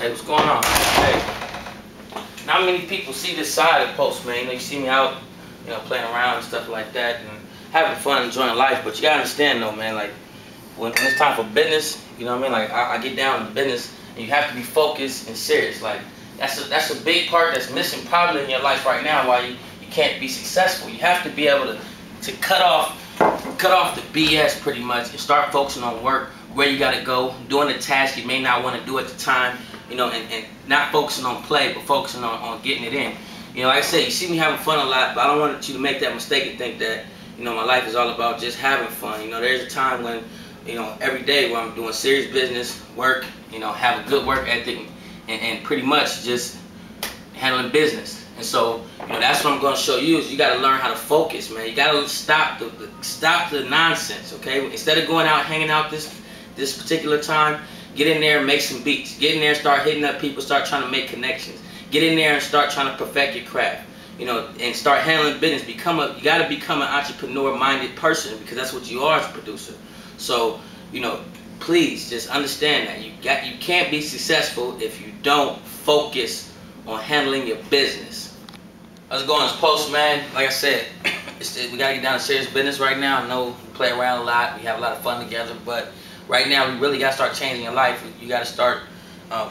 Hey, what's going on? Hey, not many people see this side of the post, man. You know, you see me out, you know, playing around and stuff like that, and having fun, enjoying life. But you gotta understand, though, man. Like when it's time for business, you know what I mean? Like I get down to business, and you have to be focused and serious. Like that's a big part that's missing probably in your life right now. Why you can't be successful? You have to be able to cut off the BS pretty much and start focusing on work, where you got to go, doing the task you may not want to do at the time, you know, and not focusing on play, but focusing on getting it in. You know, like I said, you see me having fun a lot, but I don't want you to make that mistake and think that, you know, my life is all about just having fun. You know, there's a time when, you know, every day where I'm doing serious business, work, you know, have a good work ethic, and pretty much just handling business. And so, you know, that's what I'm going to show you is you got to learn how to focus, man. You got to stop the nonsense, okay? Instead of going out, hanging out this particular time, get in there and make some beats. Get in there and start hitting up people, start trying to make connections. Get in there and start trying to perfect your craft, you know, and start handling business. You got to become an entrepreneur-minded person because that's what you are as a producer. So, you know, please just understand that you can't be successful if you don't focus on handling your business. How's it going, this post, man? Like I said, we gotta get down to serious business right now. I know we play around a lot, we have a lot of fun together, but right now we really gotta start changing your life. You gotta start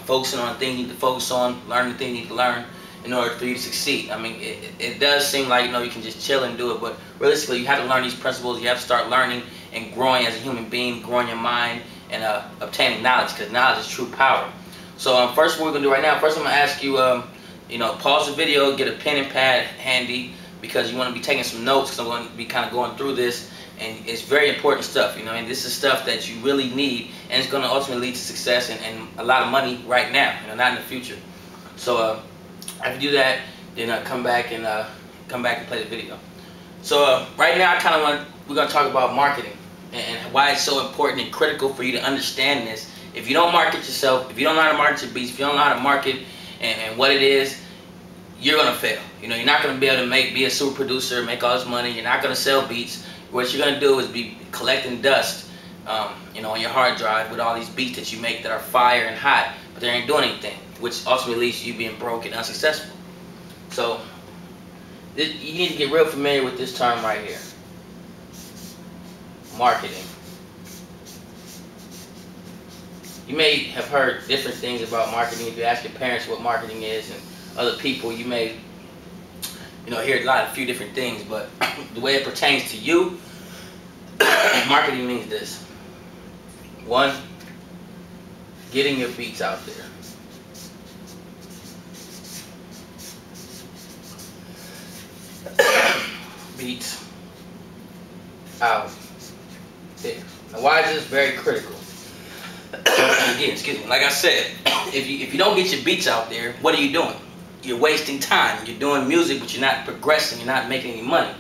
focusing on the things you need to focus on, learning the things you need to learn in order for you to succeed. I mean, it does seem like, you know, you can just chill and do it, but realistically, you have to learn these principles. You have to start learning and growing as a human being, growing your mind, and obtaining knowledge, because knowledge is true power. So first, what we're gonna do right now, first I'm gonna ask you, you know, pause the video, get a pen and pad handy, because you want to be taking some notes, because I'm going to be kind of going through this, and it's very important stuff, you know, and this is stuff that you really need, and it's going to ultimately lead to success and a lot of money right now, you know, not in the future. So after you do that, then come back and play the video. So right now, we're going to talk about marketing and why it's so important and critical for you to understand this. If you don't market yourself, if you don't know how to market your beats, if you don't know how to market and what it is, you're gonna fail. You know, you're not gonna be able to be a super producer, make all this money. You're not gonna sell beats. What you're gonna do is be collecting dust, you know, on your hard drive with all these beats that you make that are fire and hot, but they ain't doing anything, which ultimately leads to you being broke and unsuccessful. So you need to get real familiar with this term right here: marketing. You may have heard different things about marketing. If you ask your parents what marketing is and other people, you may, you know, hear a few different things, but the way it pertains to you, marketing means this. One, getting your beats out there. Beats out there. Now, why is this very critical? Again, excuse me, like I said, if you don't get your beats out there, what are you doing? You're wasting time. You're doing music, but you're not progressing. You're not making any money.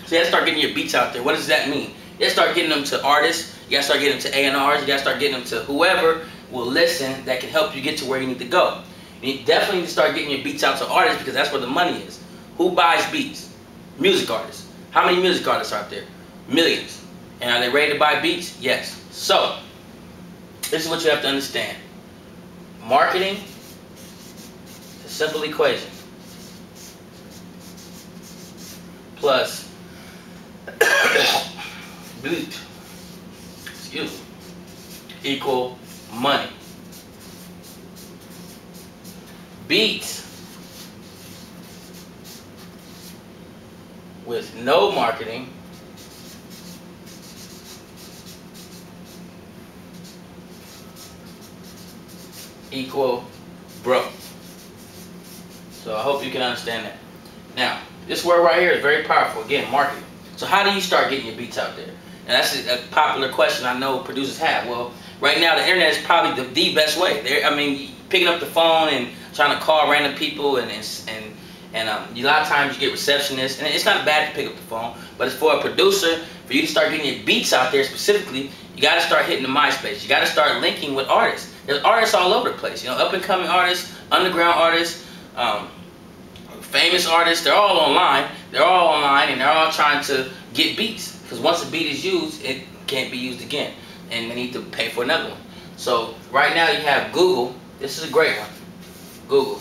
So you gotta start getting your beats out there. What does that mean? You gotta start getting them to artists. You gotta start getting them to A&Rs. You gotta start getting them to whoever will listen that can help you get to where you need to go. You definitely need to start getting your beats out to artists, because that's where the money is. Who buys beats? Music artists. How many music artists are out there? Millions. And are they ready to buy beats? Yes. So this is what you have to understand. Marketing is a simple equation. Plus beat, excuse me, equal money. Beats with no marketing equal broke. So I hope you can understand that. Now, this word right here is very powerful. Again, marketing. So how do you start getting your beats out there? And that's a popular question I know producers have. Well, right now the internet is probably the best way. I mean, picking up the phone and trying to call random people, and a lot of times you get receptionists, and it's not bad to pick up the phone, but it's for a producer, for you to start getting your beats out there specifically, you got to start hitting the MySpace. You got to start linking with artists. There's artists all over the place, you know, up and coming artists, underground artists, famous artists. They're all online. They're all online, and they're all trying to get beats, because once a beat is used, it can't be used again, and they need to pay for another one. So right now you have Google This is a great one. Google.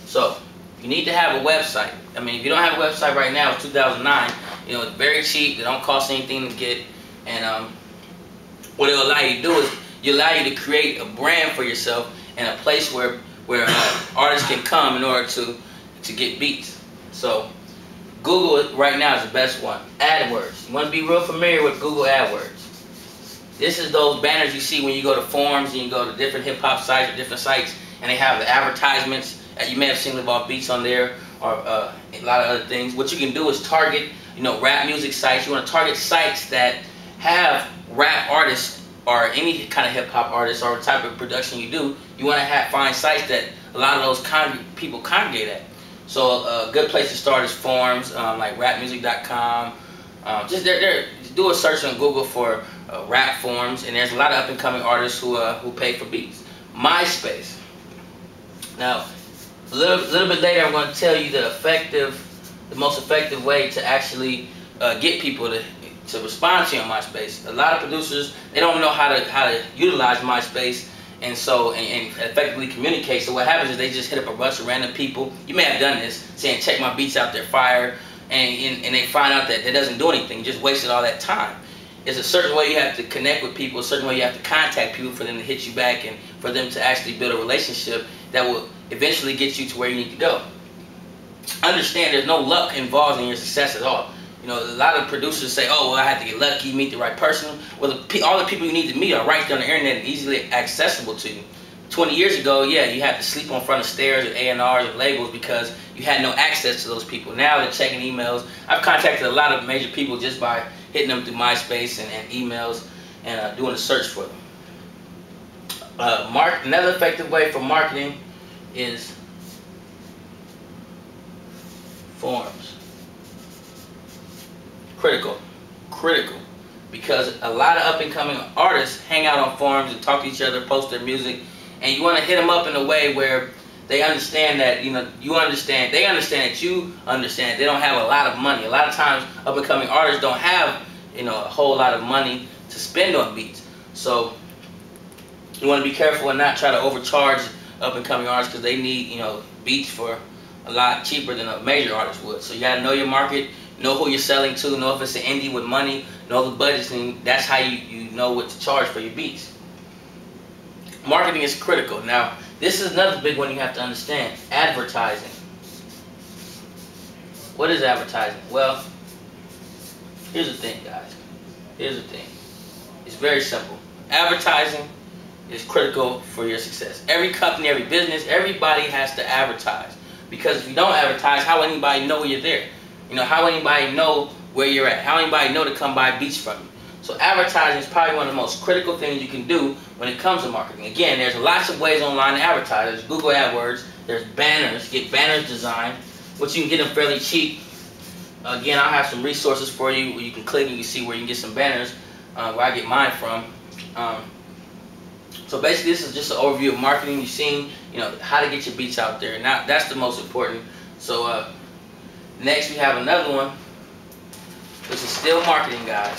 So you need to have a website. I mean, if you don't have a website right now, it's 2009. You know, it's very cheap. They don't cost anything to get. And what it'll allow you to do is allow you to create a brand for yourself and a place where artists can come in order to get beats. So Google right now is the best one. AdWords. You want to be real familiar with Google AdWords. This is those banners you see when you go to forums and you go to different hip hop sites or different sites, and they have the advertisements. You may have seen about beats on there or a lot of other things. What you can do is target, you know, rap music sites. You want to target sites that have rap artists or any kind of hip hop artists or type of production you do. You want to find sites that a lot of those people congregate at. So a good place to start is forums like rapmusic.com. Just do a search on Google for rap forums, and there's a lot of up and coming artists who pay for beats. MySpace. Now, a little bit later, I'm going to tell you the most effective way to actually get people to respond to you on MySpace. A lot of producers, they don't know how to utilize MySpace and effectively communicate. So what happens is they just hit up a bunch of random people. You may have done this, saying check my beats out, they're fire, and they find out that it doesn't do anything. You just wasted all that time. There's a certain way you have to connect with people, a certain way you have to contact people for them to hit you back and for them to actually build a relationship that will eventually get you to where you need to go. Understand there's no luck involved in your success at all. You know, a lot of producers say, oh, well, I had to get lucky, meet the right person. Well, all the people you need to meet are right there on the internet and easily accessible to you. 20 years ago, yeah, you had to sleep on front of stairs at A&Rs and labels because you had no access to those people. Now they're checking emails. I've contacted a lot of major people just by hitting them through MySpace and emails and doing a search for them. Another effective way for marketing is forums. Critical, because a lot of up and coming artists hang out on forums and talk to each other, post their music, and you want to hit them up in a way where they understand that, you know, you understand, they understand that you understand. They don't have a lot of money. A lot of times up and coming artists don't have, you know, a whole lot of money to spend on beats. So you want to be careful and not try to overcharge up and coming artists because they need, you know, beats for a lot cheaper than a major artist would. So you got to know your market, know who you're selling to, know if it's an indie with money, know the budgets, and that's how you know what to charge for your beats. Marketing is critical. Now, this is another big one you have to understand. Advertising. What is advertising? Well, here's the thing, guys. Here's the thing. It's very simple. Advertising is critical for your success. Every company, every business, everybody has to advertise. Because if you don't advertise, how will anybody know you're there? You know, how will anybody know where you're at? How will anybody know to come buy beats from you? So advertising is probably one of the most critical things you can do when it comes to marketing. Again, there's lots of ways online to advertise. There's Google AdWords, there's banners, get banners designed, which you can get them fairly cheap. Again, I'll have some resources for you where you can click and you can see where you can get some banners, where I get mine from. So basically, this is just an overview of marketing. You've seen, you know, how to get your beats out there. Now, that's the most important. So next we have another one. This is still marketing, guys.